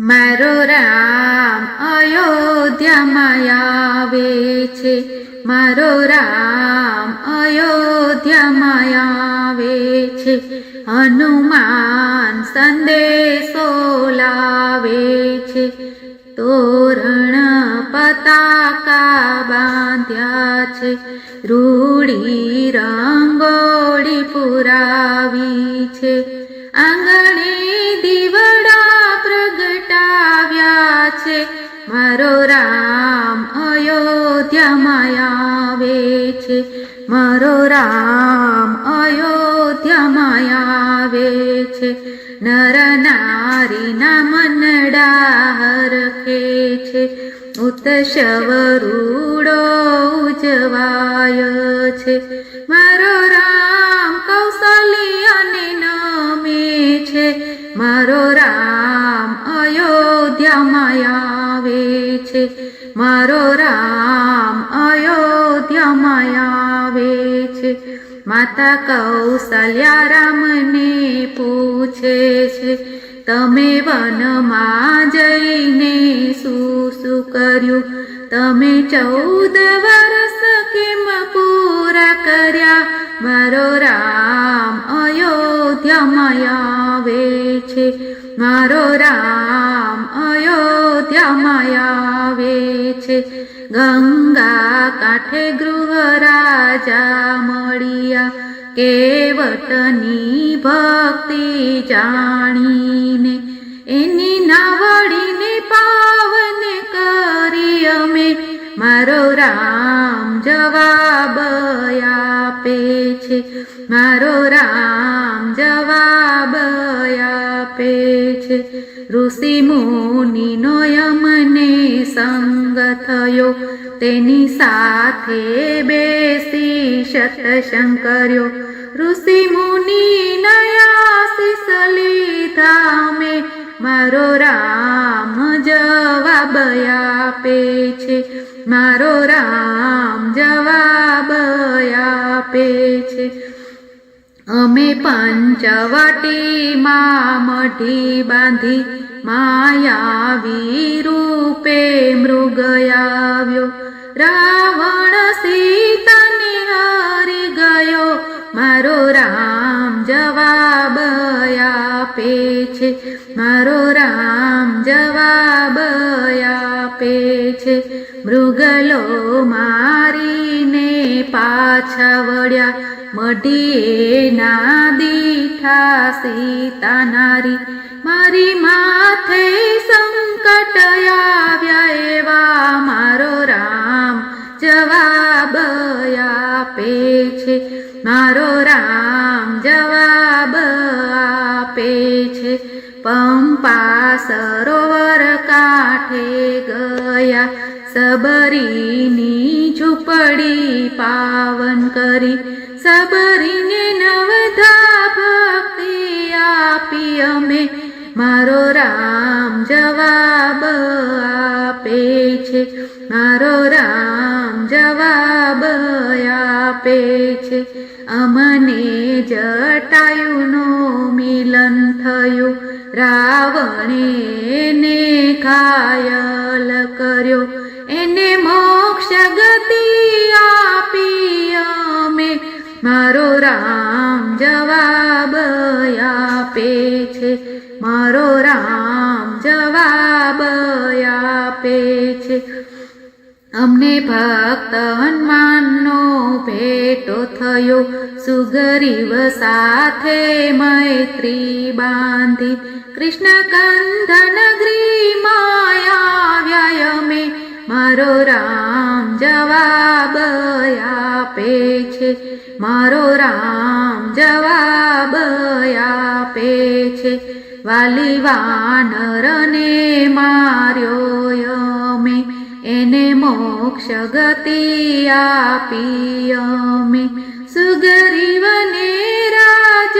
મારો રામ અયોધ્યામાં આવે છે, મારો રામ અયોધ્યામાં આવે છે. હનુમાન સંદેશો લાવે છે, તોરણ પતાકા બાંધ્યા છે, રૂડી રંગોળી પુરાવી છે, આંગણે દીવડા પ્રગટાવ્યા છે. મારો રામ અયોધ્યામાં આવે છે, મારો રામ અયોધ્યામાં આવે છે. નર નારીના મનડા હરખે છે, ઉત્સવ રૂડો ઉજવાય છે. મારો રામ કૌશલ્યાને નમે છે, મારો રામ અયોધ્યામાં આવે છે, મારો રામ અયોધ્યામાં આવે છે. માતા કૌશલ્યા રામને પૂછે છે, તમે વનમાં જઈને શું કર્યું? તમે 14 વર્ષ કેમ પૂરા કર્યા? મારો રામ અયોધ્યામાં આવે છે, મારો રામ અયોધ્યામાં આવે છે. ગંગા કાંઠે ગૃહ રાજા મળ્યા, કેવટની ભક્તિ જાણીને એની નાવડીને પાવન કરી અમે. મારો રામ જવાબ આપે છે, મારો રામ જવાબ આપે છે. ઋષિ મુનિનો યમને સંગ થયો, તેની સાથે બેસી સત્સંગ કર્યો. ઋષિ મુનિના આશીષ લીધા અમે, મારો રામ જવાબ આપે છે, મારો રામ જવાબ આપે છે. અમે પંચવટીમાં મઢી બાંધી, માયાવી રૂપે મૃગ આવ્યો. રાવણ સીતાને હરી ગયો, મારો રામ જવાબ આપે છે, મારો રામ જવાબ આપે છે. મૃગલો મારીને પાછા વળ્યા, મઢીએ ના દીઠા સીતા નારી. મારી માથે સંકટ આવ્યા એવા, મારો રામ જવાબ આપે છે, મારો રામ જવાબ આપે છે. પંપા સરોવર કાંઠે ગયા, સબરીની ઝૂંપડી પાવન કરી. સબરીને નવધા ભક્તિ આપી અમે, મારો રામ જવાબ આપે છે, મારો રામ જવાબ આપે છે. અમને જટાયુનો મિલન થયું, રાવણે એને ઘાયલ કર્યો. એને મોક્ષ ગતિ આપી અમે, મારો રામ જવાબ આપે છે, મારો રામ જવાબ આપે છે. અમને ભક્ત હનુમાનનો ભેટો થયો, સુગ્રીવ સાથે મૈત્રી બાંધી. કૃષ્ણ કંધ નગરીમાં આવ્યા અમે, મારો રામ જવાબ આપે છે, મારો રામ જવાબ આપે છે. વાલી વાનરને માર્યો અમે, એને મોક્ષ ગતિ આપી અમે. સુગ્રીવને રાજ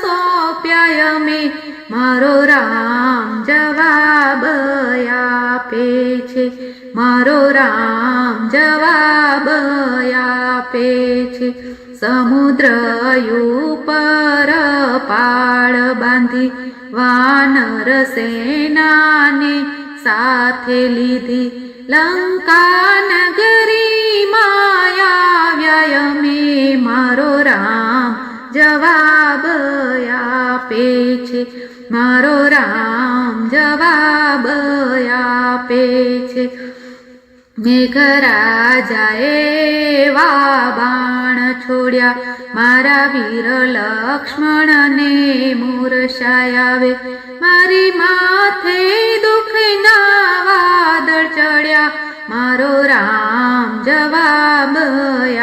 સોંપ્યા અમે, મારો રામ જવાબ આપે છે, મારો રામ જવાબ આપે છે. સમુદ્ર ઉપર પાળ બાંધી વાનર સેનાને સાથે લીધી લંકા નગરી માયા અમે મારો રામ જવાબ આપે છે મારો રામ જવાબ આપે છે મેઘરાજાએ એવા બાણ છોડ્યા મારા વીર લક્ષ્મણને મૂર્છાયા મારી માથે દુઃખના વાદળ ચડ્યા મારો રામ જવાબ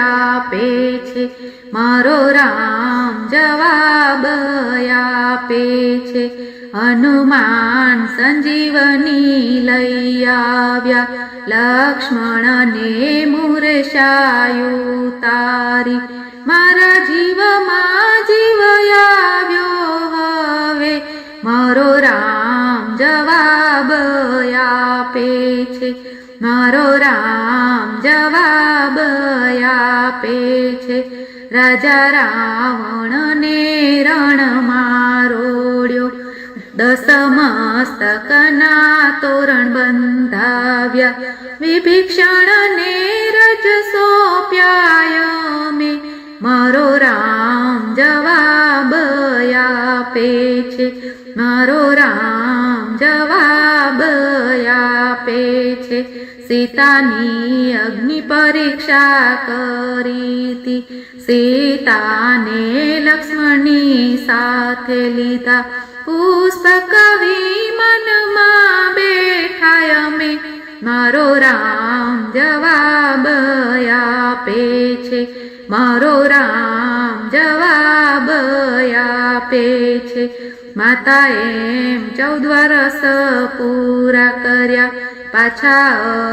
આપે છે મારો રામ જવાબ આપે છે હનુમાન સંજીવની લઈ આવ્યા લક્ષ્મણને મૂર્છાયું તારી મારા જીવમાં જીવ આવ્યો હવે મારો રામ જવાબ આપે છે મારો રામ જવાબ આપે છે રાજા રાવણને રણમાં રોડ્યો 10 મસ્તકના તોરણ બંધાવ્યા વિભીષણને રજ સોંપ્યા અમે મારો રામ જવાબ આપે છે મારો રામ જવાબ આપે છે સીતાની અગ્નિ પરીક્ષા કરી હતી સીતાને લક્ષ્મણની સાથે લીધા પુષ્પક વિમાનમાં બેઠા અમે મારો રામ જવાબ આપે છે મારો રામ જવાબ આપે છે માતાએ 14 વર્ષ પૂરા કર્યા પાછા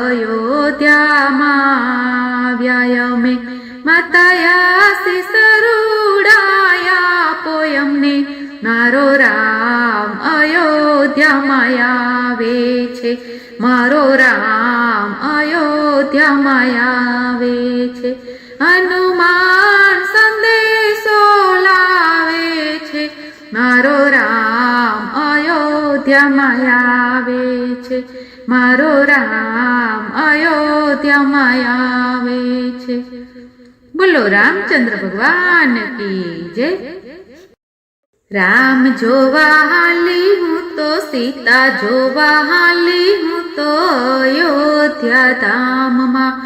અયોધ્યામાં આવ્યા અમે માતાએ આશીષ રૂડાયા પોયમને મારો રામ અયોધ્યામાં આવે છે મારો રામ અયોધ્યામાં આવે છે હનુમાન સંદેશો લાવે છે મારો રામ અયોધ્યામાં આવે છે મારો રામ અયોધ્યામાં આવે છે બોલો રામચંદ્ર ભગવાન કી જય રામ જોવા હાલી હું તો સીતા જોવા હાલી હું તો અયોધ્યા ધામમાં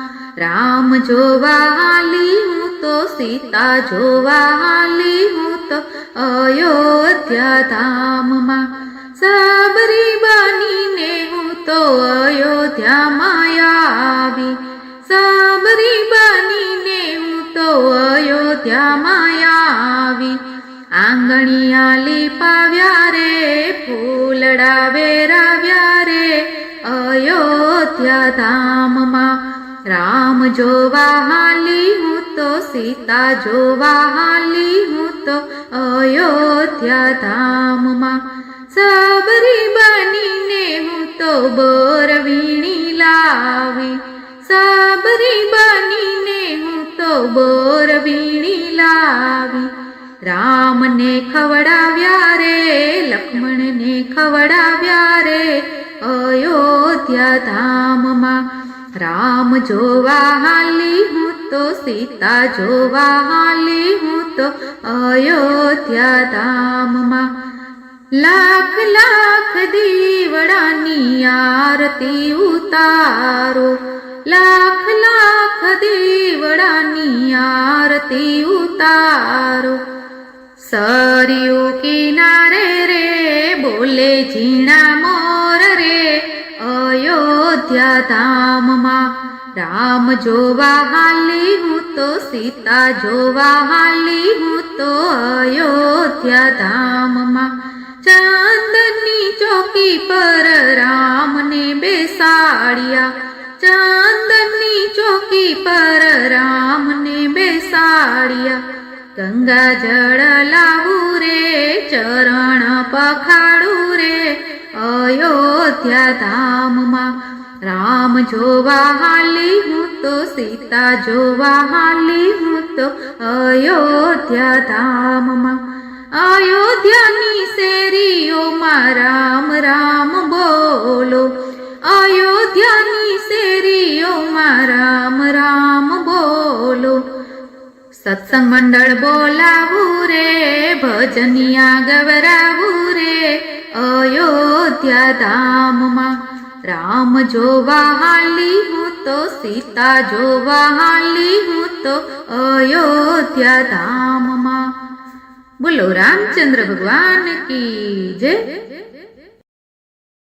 રામ જોવા હાલી હું તો સીતા જોવા હાલી હું તો અયોધ્યા ધામમાં સબરી બનીને હું તો અયોધ્યામાં આવી સબરી બનીને હું તો અયોધ્યામાં આવી આંગણિયા લીપાવ્યા રે ફૂલડા વેરાવ્યા રે અયોધ્યા ધામમાં રામ જોવા હાલી હું તો સીતા જોવા હાલી હું તો અયોધ્યા ધામમાં સબરી બનીને હું તો બોર વીણી લાવી સબરી બનીને હું તો બોર વીણી લાવી રામને ખવડાવ્યા રે લક્ષ્મણને ખવડાવ્યા રે અયોધ્યા ધામમાં રામ જોવા હાલી હું તો સીતા જોવા હાલી હું તો અયોધ્યા ધામમાં લાખ લાખ દીવડાની આરતી ઉતારો લાખ લાખ દીવડાની આરતી ઉતારો સરયુ કિનારે રે બોલે ઝીણા મોર રે અયોધ્યા ધામમાં રામ જોવા હાલી હું તો સીતા જોવા હાલી હું તો અયોધ્યા ધામમાં ચાંદની ચોકી પર રામને બેસાડ્યા ચાંદની ચોકી પર રામને બેસાડ્યા ગંગા જળ લાવું રે ચરણ પખાડું રે અયોધ્યા ધામમાં રામ જોવા હાલી હું તો સીતા જોવા હાલી હું તો અયોધ્યા ધામમાં અયોધ્યાની શેરીઓમાં રામ રામ બોલો, અયોધ્યાની શેરીઓમાં રામ રામ બોલો. સત્સંગ મંડળ બોલાવું રે, ભજનિયા ગવરાવું રે, અયોધ્યા ધામમાં રામ જોવા હાલી હું તો, સીતા જોવા હાલી હું તો, અયોધ્યા ધામમાં. બોલો રામચંદ્ર ભગવાન કી જય.